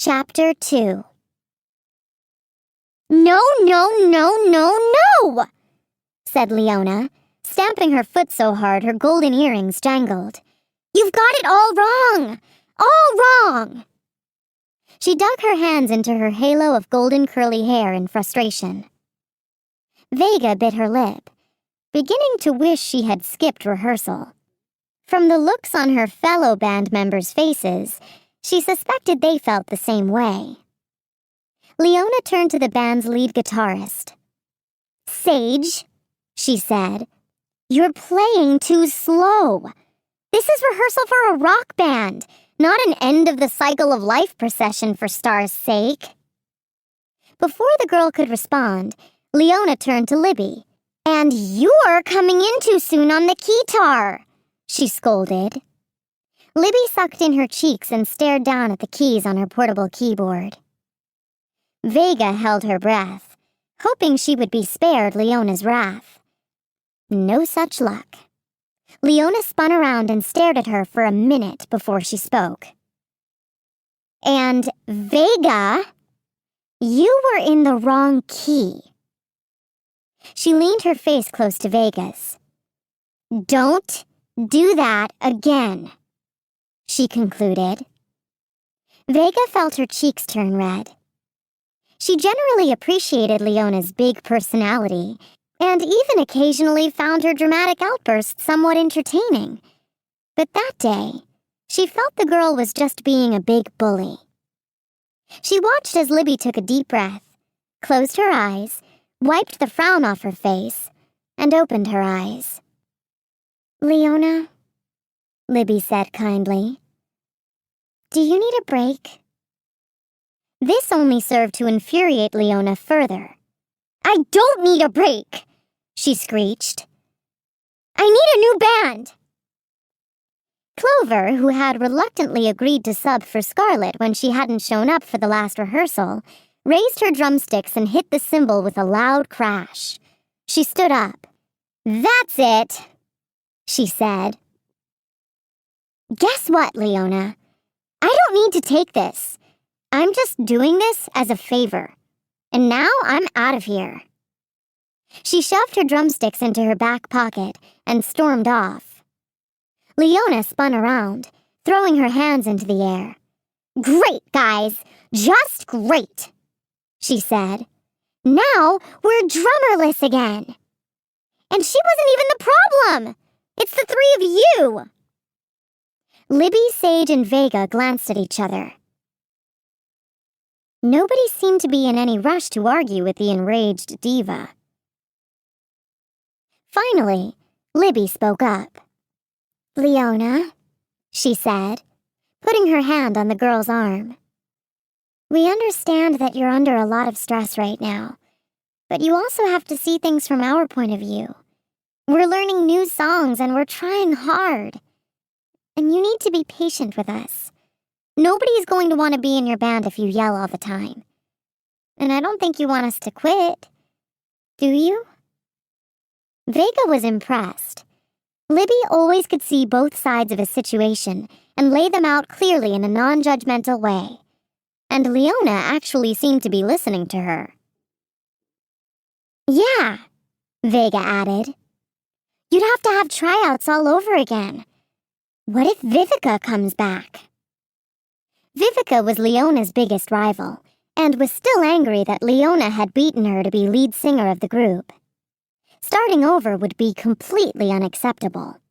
Chapter 2. No, no, no, no, no! Said Leona, stamping her foot so hard her golden earrings jangled. You've got it all wrong! All wrong! She dug her hands into her halo of golden curly hair in frustration. Vega bit her lip, beginning to wish she had skipped rehearsal. From the looks on her fellow band members' faces, she suspected they felt the same way. Leona turned to the band's lead guitarist. Sage, she said, you're playing too slow. This is rehearsal for a rock band, not an end-of-the-cycle-of-life procession for Star's sake. Before the girl could respond, Leona turned to Libby. And you're coming in too soon on the keytar, she scolded. Libby sucked in her cheeks and stared down at the keys on her portable keyboard. Vega held her breath, hoping she would be spared Leona's wrath. No such luck. Leona spun around and stared at her for a minute before she spoke. And Vega, you were in the wrong key. She leaned her face close to Vega's. Don't do that again, she concluded. Vega felt her cheeks turn red. She generally appreciated Leona's big personality, and even occasionally found her dramatic outbursts somewhat entertaining. But that day, she felt the girl was just being a big bully. She watched as Libby took a deep breath, closed her eyes, wiped the frown off her face, and opened her eyes. Leona, Libby said kindly, do you need a break? This only served to infuriate Leona further. I don't need a break, she screeched. I need a new band. Clover, who had reluctantly agreed to sub for Scarlett when she hadn't shown up for the last rehearsal, raised her drumsticks and hit the cymbal with a loud crash. She stood up. That's it, she said. Guess what, Leona? I don't need to take this. I'm just doing this as a favor. And now I'm out of here. She shoved her drumsticks into her back pocket and stormed off. Leona spun around, throwing her hands into the air. Great, guys! Just great! She said. Now we're drummerless again. And she wasn't even the problem! It's the three of you! Libby, Sage, and Vega glanced at each other. Nobody seemed to be in any rush to argue with the enraged diva. Finally, Libby spoke up. Leona, she said, putting her hand on the girl's arm. We understand that you're under a lot of stress right now, but you also have to see things from our point of view. We're learning new songs and we're trying hard. And you need to be patient with us. Nobody's going to want to be in your band if you yell all the time. And I don't think you want us to quit. Do you? Vega was impressed. Libby always could see both sides of a situation and lay them out clearly in a non-judgmental way. And Leona actually seemed to be listening to her. Yeah, Vega added. You'd have to have tryouts all over again. What if Vivica comes back? Vivica was Leona's biggest rival, and was still angry that Leona had beaten her to be lead singer of the group. Starting over would be completely unacceptable.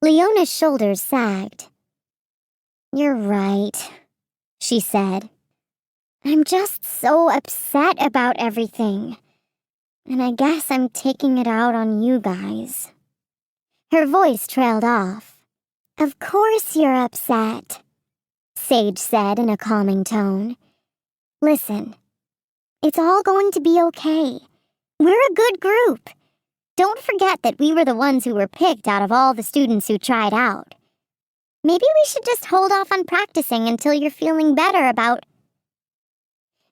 Leona's shoulders sagged. You're right, she said. I'm just so upset about everything, and I guess I'm taking it out on you guys. Her voice trailed off. Of course you're upset, Sage said in a calming tone. Listen, it's all going to be okay. We're a good group. Don't forget that we were the ones who were picked out of all the students who tried out. Maybe we should just hold off on practicing until you're feeling better about...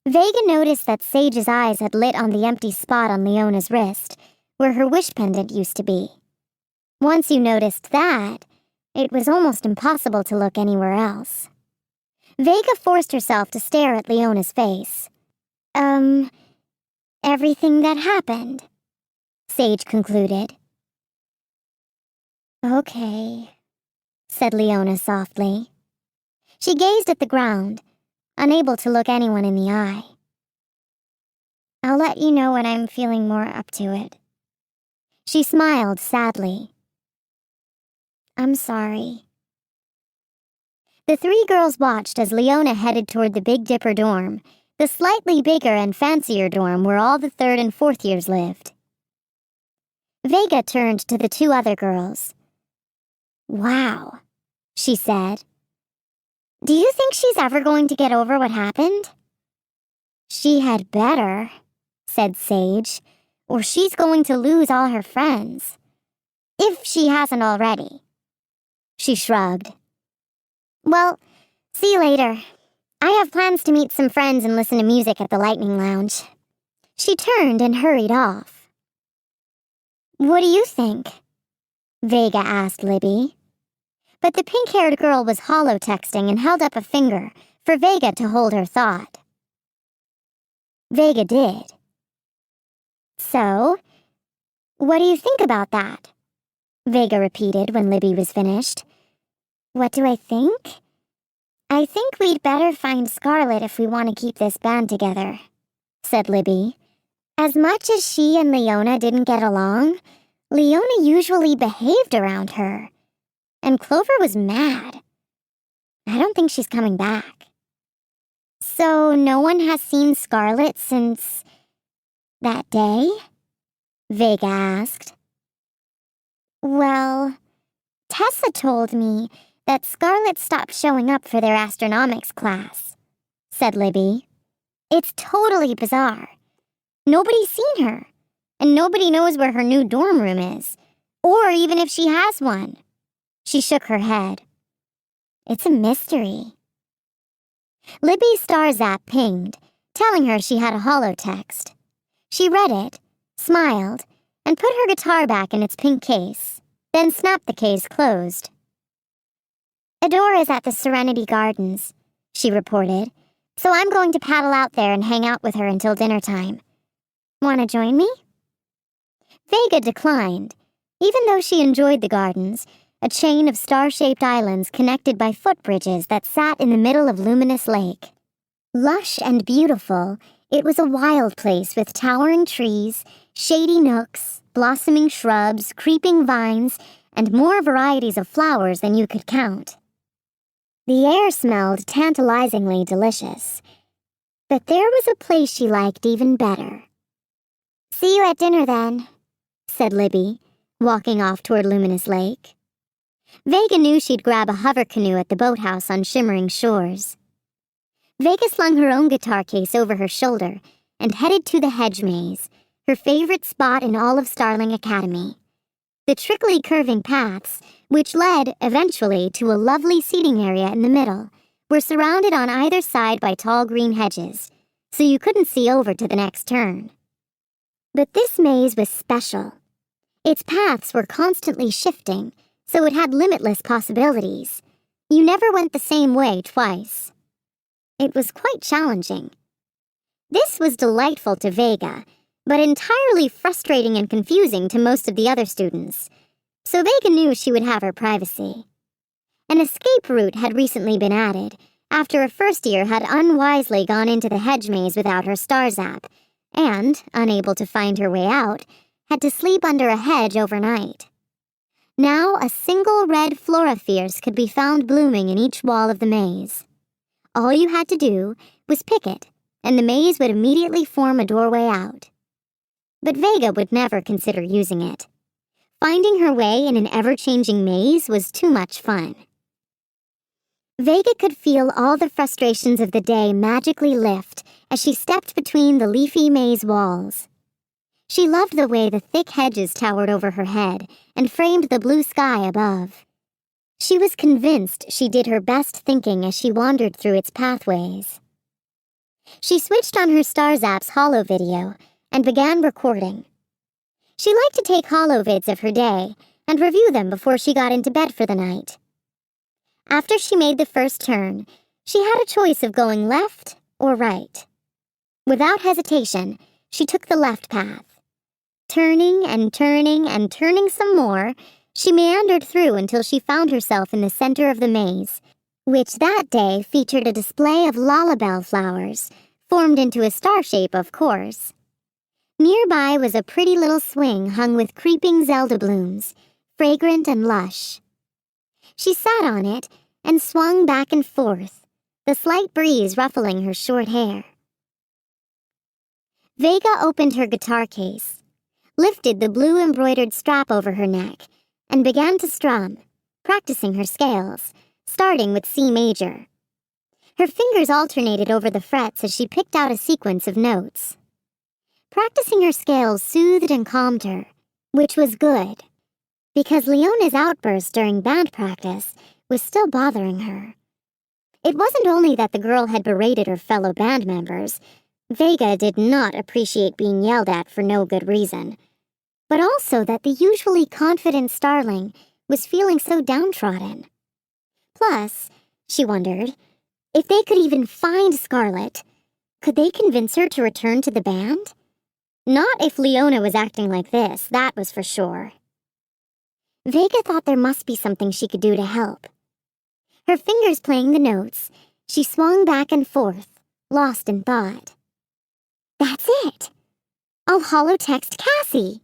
Vega noticed that Sage's eyes had lit on the empty spot on Leona's wrist, where her wish pendant used to be. Once you noticed that, it was almost impossible to look anywhere else. Vega forced herself to stare at Leona's face. Everything that happened, Sage concluded. Okay, said Leona softly. She gazed at the ground, unable to look anyone in the eye. I'll let you know when I'm feeling more up to it. She smiled sadly. I'm sorry. The three girls watched as Leona headed toward the Big Dipper dorm, the slightly bigger and fancier dorm where all the 3rd and 4th years lived. Vega turned to the two other girls. Wow, she said. Do you think she's ever going to get over what happened? She had better, said Sage, or she's going to lose all her friends. If she hasn't already. She shrugged. Well, see you later. I have plans to meet some friends and listen to music at the Lightning Lounge. She turned and hurried off. What do you think? Vega asked Libby. But the pink-haired girl was hollow-texting and held up a finger for Vega to hold her thought. Vega did. So, what do you think about that? Vega repeated when Libby was finished. What do I think? I think we'd better find Scarlet if we want to keep this band together, said Libby. As much as she and Leona didn't get along, Leona usually behaved around her. And Clover was mad. I don't think she's coming back. So no one has seen Scarlet since that day? Vega asked. Well, Tessa told me that Scarlet stopped showing up for their astronomics class, said Libby. It's totally bizarre. Nobody's seen her, and nobody knows where her new dorm room is, or even if she has one. She shook her head. It's a mystery. Libby's star zap pinged, telling her she had a holotext. She read it, smiled, and put her guitar back in its pink case, then snapped the case closed. Adore is at the Serenity Gardens, she reported, so I'm going to paddle out there and hang out with her until dinner time. Want to join me? Vega declined, even though she enjoyed the gardens, a chain of star-shaped islands connected by footbridges that sat in the middle of Luminous Lake. Lush and beautiful, it was a wild place with towering trees, shady nooks, blossoming shrubs, creeping vines, and more varieties of flowers than you could count. The air smelled tantalizingly delicious, but there was a place she liked even better. See you at dinner, then, said Libby, walking off toward Luminous Lake. Vega knew she'd grab a hover canoe at the boathouse on shimmering shores. Vega slung her own guitar case over her shoulder and headed to the hedge maze, her favorite spot in all of Starling Academy. The trickly curving paths, which led, eventually, to a lovely seating area in the middle, were surrounded on either side by tall green hedges, so you couldn't see over to the next turn. But this maze was special. Its paths were constantly shifting, so it had limitless possibilities. You never went the same way twice. It was quite challenging. This was delightful to Vega, but entirely frustrating and confusing to most of the other students, so Vega knew she would have her privacy. An escape route had recently been added, after a first year had unwisely gone into the hedge maze without her star zap, and, unable to find her way out, had to sleep under a hedge overnight. Now a single red florafierce could be found blooming in each wall of the maze. All you had to do was pick it, and the maze would immediately form a doorway out. But Vega would never consider using it. Finding her way in an ever-changing maze was too much fun. Vega could feel all the frustrations of the day magically lift as she stepped between the leafy maze walls. She loved the way the thick hedges towered over her head and framed the blue sky above. She was convinced she did her best thinking as she wandered through its pathways. She switched on her Star Zap's holo video and began recording. She liked to take holo-vids of her day and review them before she got into bed for the night. After she made the first turn, She had a choice of going left or right. Without hesitation, she took the left path. Turning and turning and turning some more, she meandered through until she found herself in the center of the maze, which that day featured a display of lullaby flowers, formed into a star shape, of course. Nearby was a pretty little swing hung with creeping Zelda blooms, fragrant and lush. She sat on it and swung back and forth, the slight breeze ruffling her short hair. Vega opened her guitar case, lifted the blue embroidered strap over her neck, and began to strum, practicing her scales, starting with C major. Her fingers alternated over the frets as she picked out a sequence of notes. Practicing her scales soothed and calmed her, which was good, because Leona's outburst during band practice was still bothering her. It wasn't only that the girl had berated her fellow band members. Vega did not appreciate being yelled at for no good reason, but also that the usually confident starling was feeling so downtrodden. Plus, she wondered, if they could even find Scarlet, could they convince her to return to the band? Not if Leona was acting like this, that was for sure. Vega thought there must be something she could do to help. Her fingers playing the notes, she swung back and forth, lost in thought. That's it! I'll holotext Cassie!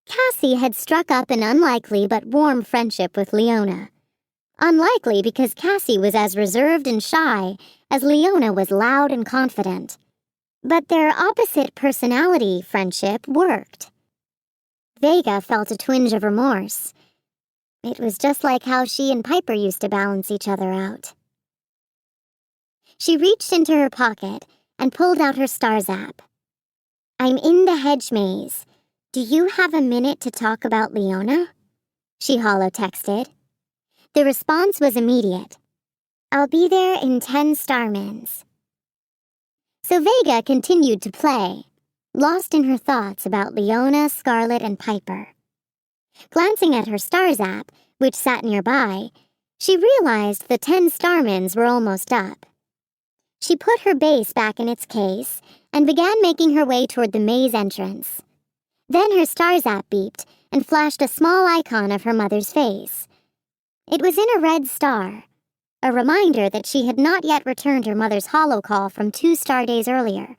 Cassie had struck up an unlikely but warm friendship with Leona. Unlikely because Cassie was as reserved and shy as Leona was loud and confident. But their opposite personality friendship worked. Vega felt a twinge of remorse. It was just like how she and Piper used to balance each other out. She reached into her pocket and pulled out her stars app. I'm in the hedge maze. Do you have a minute to talk about Leona? She holotexted. The response was immediate. I'll be there in 10 starmins. So Vega continued to play, lost in her thoughts about Leona, Scarlet, and Piper. Glancing at her stars app, which sat nearby, she realized the 10 starmins were almost up. She put her base back in its case and began making her way toward the maze entrance. Then her stars app beeped and flashed a small icon of her mother's face. It was in a red star, a reminder that she had not yet returned her mother's holo call from 2 star days earlier.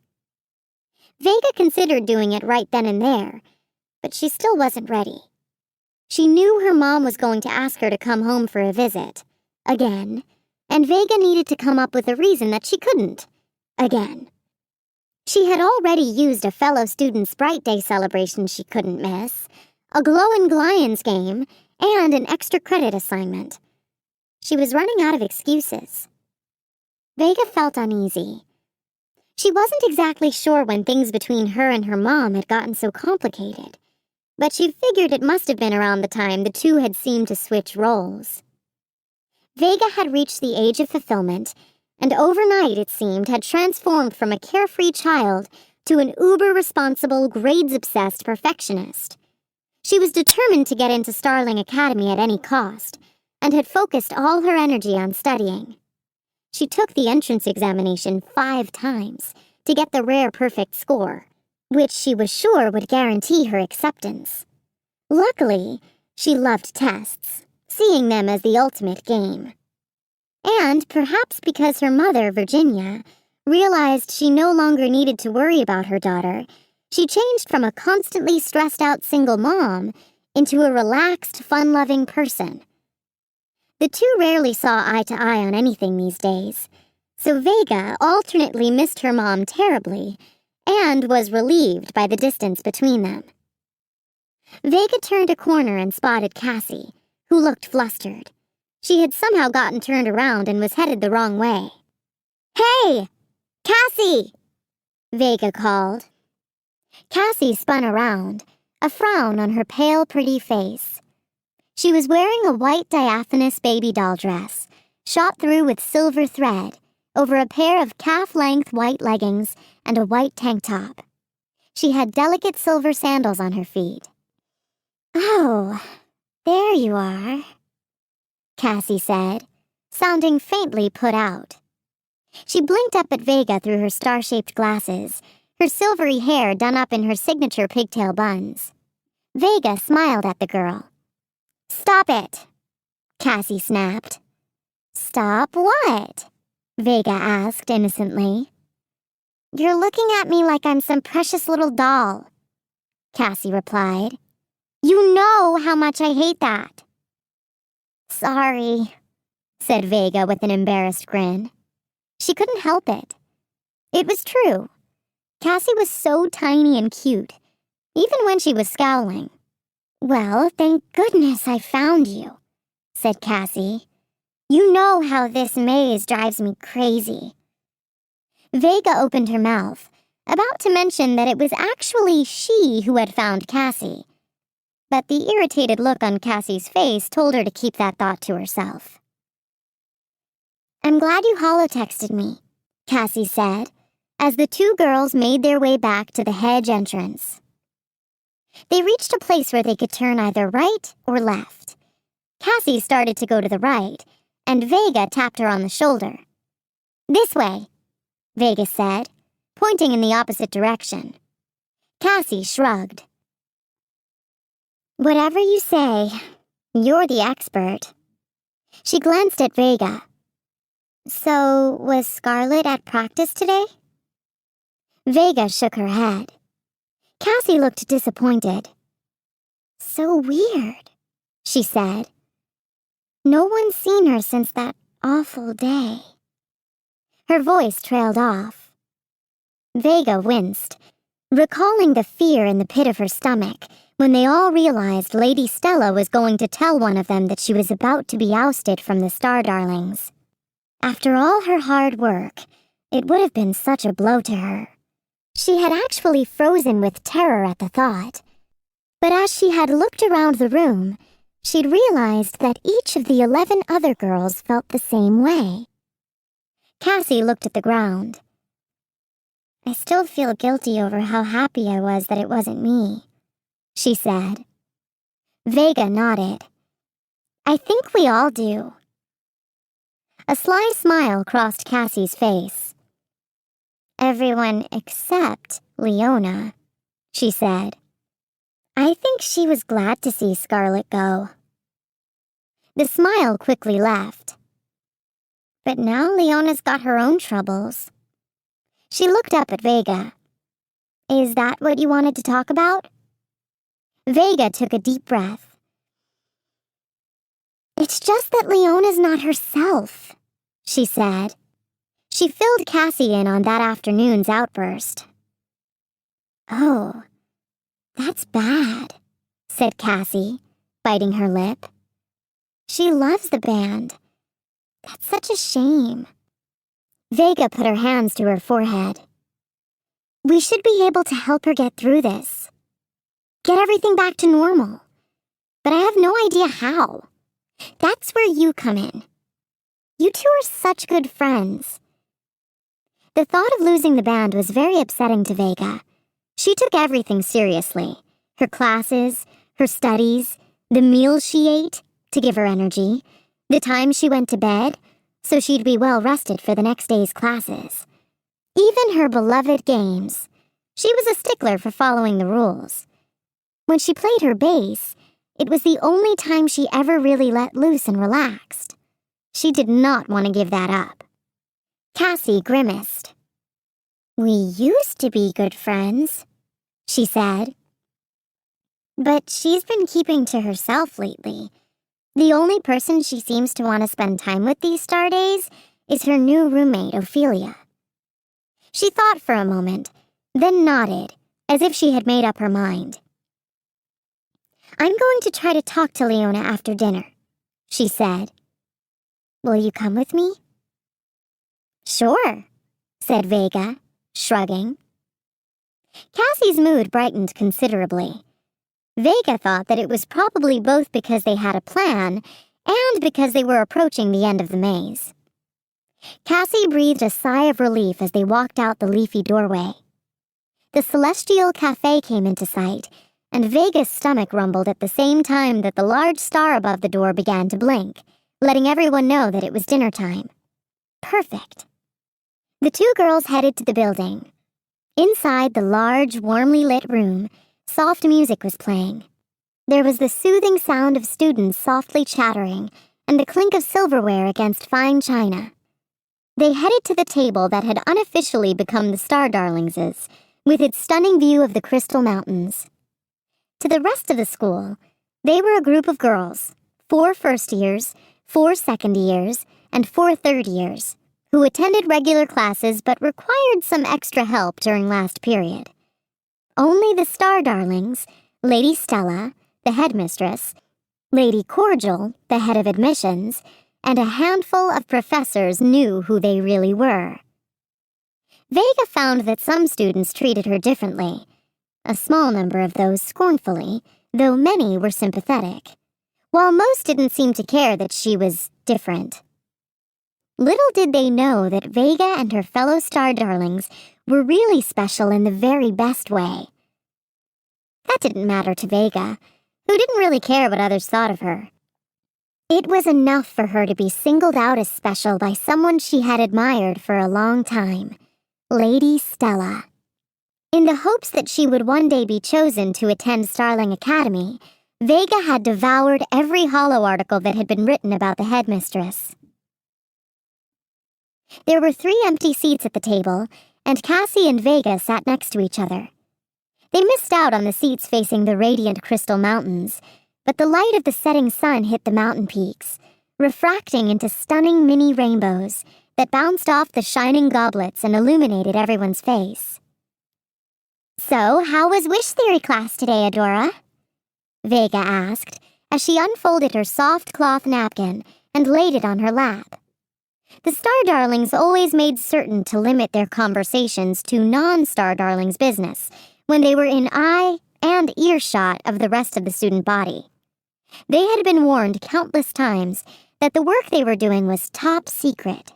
Vega considered doing it right then and there, but she still wasn't ready. She knew her mom was going to ask her to come home for a visit, again, and Vega needed to come up with a reason that she couldn't, again. She had already used a fellow student's Bright Day celebration she couldn't miss, a Glow and Glyons game, and an extra credit assignment. She was running out of excuses. Vega felt uneasy. She wasn't exactly sure when things between her and her mom had gotten so complicated, but she figured it must have been around the time the two had seemed to switch roles. Vega had reached the age of fulfillment, and overnight, it seemed, had transformed from a carefree child to an uber-responsible, grades-obsessed perfectionist. She was determined to get into Starling Academy at any cost, and had focused all her energy on studying. She took the entrance examination 5 times to get the rare perfect score, which she was sure would guarantee her acceptance. Luckily, she loved tests, seeing them as the ultimate game. And perhaps because her mother, Virginia, realized she no longer needed to worry about her daughter, she changed from a constantly stressed-out single mom into a relaxed, fun-loving person. The two rarely saw eye to eye on anything these days, so Vega alternately missed her mom terribly and was relieved by the distance between them. Vega turned a corner and spotted Cassie, who looked flustered. She had somehow gotten turned around and was headed the wrong way. "Hey! Cassie!" Vega called. Cassie spun around, a frown on her pale, pretty face. She was wearing a white diaphanous baby doll dress, shot through with silver thread, over a pair of calf-length white leggings and a white tank top. She had delicate silver sandals on her feet. "Oh, there you are," Cassie said, sounding faintly put out. She blinked up at Vega through her star-shaped glasses, her silvery hair done up in her signature pigtail buns. Vega smiled at the girl. "Stop it," Cassie snapped. "Stop what?" Vega asked innocently. "You're looking at me like I'm some precious little doll," Cassie replied. "You know how much I hate that." "Sorry," said Vega with an embarrassed grin. She couldn't help it. It was true. Cassie was so tiny and cute, even when she was scowling. "Well, thank goodness I found you," said Cassie. "You know how this maze drives me crazy." Vega opened her mouth, about to mention that it was actually she who had found Cassie. But the irritated look on Cassie's face told her to keep that thought to herself. "I'm glad you holotexted me," Cassie said, as the two girls made their way back to the hedge entrance. They reached a place where they could turn either right or left. Cassie started to go to the right, and Vega tapped her on the shoulder. "This way," Vega said, pointing in the opposite direction. Cassie shrugged. "Whatever you say, you're the expert." She glanced at Vega. "So, was Scarlet at practice today?" Vega shook her head. Cassie looked disappointed. "So weird," she said. "No one's seen her since that awful day." Her voice trailed off. Vega winced, recalling the fear in the pit of her stomach when they all realized Lady Stella was going to tell one of them that she was about to be ousted from the Star Darlings. After all her hard work, it would have been such a blow to her. She had actually frozen with terror at the thought. But as she had looked around the room, she'd realized that each of the 11 other girls felt the same way. Cassie looked at the ground. "I still feel guilty over how happy I was that it wasn't me," she said. Vega nodded. "I think we all do." A sly smile crossed Cassie's face. "Everyone except Leona," she said. "I think she was glad to see Scarlet go." The smile quickly left. "But now Leona's got her own troubles." She looked up at Vega. "Is that what you wanted to talk about?" Vega took a deep breath. "It's just that Leona's not herself," she said. She filled Cassie in on that afternoon's outburst. "Oh, that's bad," said Cassie, biting her lip. "She loves the band. That's such a shame." Vega put her hands to her forehead. "We should be able to help her get through this. Get everything back to normal. But I have no idea how. That's where you come in. You two are such good friends." The thought of losing the band was very upsetting to Vega. She took everything seriously. Her classes, her studies, the meals she ate to give her energy, the time she went to bed so she'd be well rested for the next day's classes. Even her beloved games. She was a stickler for following the rules. When she played her bass, it was the only time she ever really let loose and relaxed. She did not want to give that up. Cassie grimaced. "We used to be good friends," she said. "But she's been keeping to herself lately. The only person she seems to want to spend time with these star days is her new roommate, Ophelia." She thought for a moment, then nodded, as if she had made up her mind. "I'm going to try to talk to Leona after dinner," she said. "Will you come with me?" "Sure," said Vega, shrugging. Cassie's mood brightened considerably. Vega thought that it was probably both because they had a plan and because they were approaching the end of the maze. Cassie breathed a sigh of relief as they walked out the leafy doorway. The Celestial Café came into sight, and Vega's stomach rumbled at the same time that the large star above the door began to blink, letting everyone know that it was dinner time. Perfect. The two girls headed to the building. Inside the large, warmly lit room, soft music was playing. There was the soothing sound of students softly chattering and the clink of silverware against fine china. They headed to the table that had unofficially become the Star Darlings', with its stunning view of the Crystal Mountains. To the rest of the school, they were a group of girls, 4 first years, 4 second years, and 4 third years, who attended regular classes but required some extra help during last period. Only the Star Darlings, Lady Stella, the headmistress, Lady Cordial, the head of admissions, and a handful of professors knew who they really were. Vega found that some students treated her differently, a small number of those scornfully, though many were sympathetic, while most didn't seem to care that she was different. Little did they know that Vega and her fellow Star Darlings were really special in the very best way. That didn't matter to Vega, who didn't really care what others thought of her. It was enough for her to be singled out as special by someone she had admired for a long time, Lady Stella. In the hopes that she would one day be chosen to attend Starling Academy, Vega had devoured every Hollow article that had been written about the headmistress. There were 3 empty seats at the table, and Cassie and Vega sat next to each other. They missed out on the seats facing the radiant Crystal Mountains, but the light of the setting sun hit the mountain peaks, refracting into stunning mini rainbows that bounced off the shining goblets and illuminated everyone's face. "So, how was Wish Theory class today, Adora?" Vega asked, as she unfolded her soft cloth napkin and laid it on her lap. The Star Darlings always made certain to limit their conversations to non-Star Darlings business when they were in eye and earshot of the rest of the student body. They had been warned countless times that the work they were doing was top secret.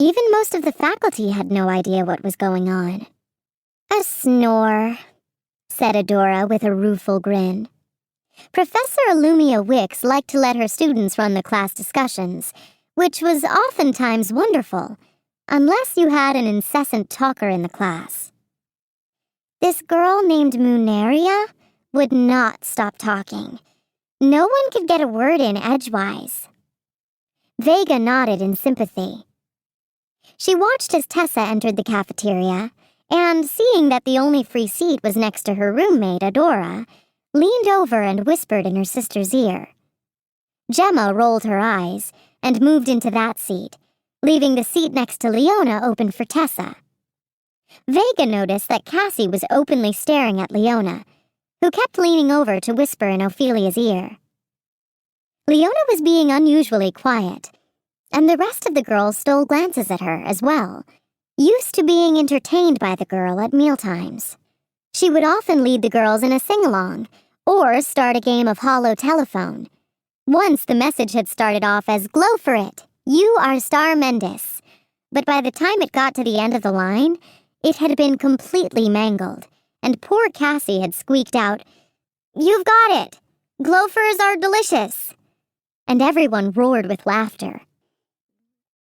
Even most of the faculty had no idea what was going on. "A snore," said Adora with a rueful grin. Professor Illumia Wicks liked to let her students run the class discussions, which was oftentimes wonderful, unless you had an incessant talker in the class. This girl named Moonaria would not stop talking. No one could get a word in edgewise. Vega nodded in sympathy. She watched as Tessa entered the cafeteria, and seeing that the only free seat was next to her roommate, Adora, leaned over and whispered in her sister's ear. Gemma rolled her eyes and moved into that seat, leaving the seat next to Leona open for Tessa. Vega noticed that Cassie was openly staring at Leona, who kept leaning over to whisper in Ophelia's ear. Leona was being unusually quiet, and the rest of the girls stole glances at her as well, used to being entertained by the girl at mealtimes. She would often lead the girls in a sing-along, or start a game of hollow telephone. Once the message had started off as, "Glow for it! You are Star Mendis." But by the time it got to the end of the line, it had been completely mangled, and poor Cassie had squeaked out, "You've got it! Glowfers are delicious!" And everyone roared with laughter,